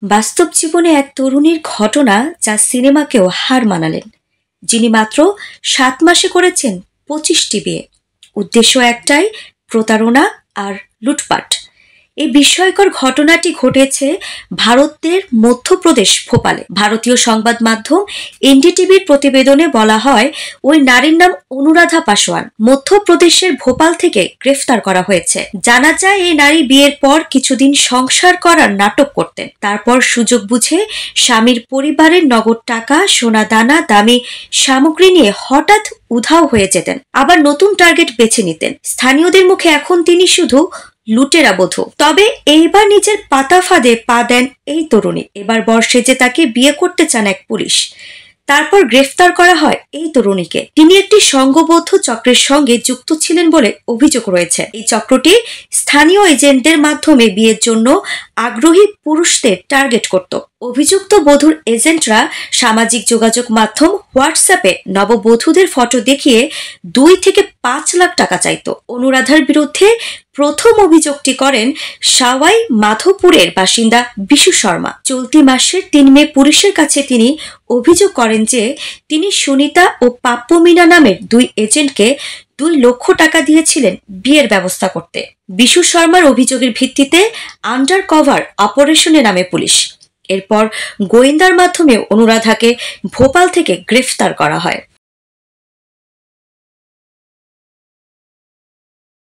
বাস্তব জীবনে এক তরুণীর ঘটনা যা সিনেমাকেও হার মানালেন, যিনি মাত্র 7 মাসে করেছেন 25টি বিয়ে। উদ্দেশ্য একটাই, প্রতারণা আর লুটপাট। এই বিস্ময়কর ঘটনাটি ঘটেছে ভারতের মধ্যপ্রদেশ ভোপালে। ভারতীয় সংবাদ মাধ্যম এনডিটিভির প্রতিবেদনে বলা হয়, ওই নারীর নাম অনুরাধা পাসওয়ান। মধ্যপ্রদেশের ভোপাল থেকে গ্রেফতার করা হয়েছে। জানা যায়, এই নারী বিয়ের পর কিছুদিন সংসার করার নাটক করতেন। তারপর সুযোগ বুঝে স্বামীর পরিবারের নগদ টাকা, সোনা দানা, দামি সামগ্রী নিয়ে হঠাৎ উধাও হয়ে যেতেন। আবার নতুন টার্গেট বেছে নিতেন। স্থানীয়দের মুখে এখন তিনি শুধু লুটেরা বধূ। তবে এইবার নিজের পাতা ফাঁদে পা দেন এই তরুণী। এবার বর সেজে তাকে বিয়ে করতে চান এক পুলিশ। তারপর গ্রেফতার করা হয় এই তরুণীকে। তিনি একটি সংঘবদ্ধ চক্রের সঙ্গে যুক্ত ছিলেন বলে অভিযোগ রয়েছে। এই চক্রটি স্থানীয় এজেন্টদের মাধ্যমে বিয়ের জন্য আগ্রহী পুরুষদের টার্গেট করত। অভিযুক্ত বধূর এজেন্টরা সামাজিক যোগাযোগ মাধ্যম হোয়াটসঅ্যাপে নববধূদের ফটো দেখিয়ে 2 থেকে 5 লাখ টাকা চাইত। অনুরাধার বিরুদ্ধে প্রথম অভিযোগটি করেন সাওয়াই মাধোপুরের বাসিন্দা বিশু শর্মা। চলতি মাসের 3 মে পুলিশের কাছে তিনি অভিযোগ করেন যে তিনি সুনিতা ও পাপ্পু মিনা নামের 2 এজেন্টকে 2 লক্ষ টাকা দিয়েছিলেন বিয়ের ব্যবস্থা করতে। বিশু শর্মার অভিযোগের ভিত্তিতে আন্ডার কভার অপারেশনে নামে পুলিশ। এরপর গোয়েন্দার মাধ্যমে অনুরাধাকে ভোপাল থেকে গ্রেফতার করা হয়।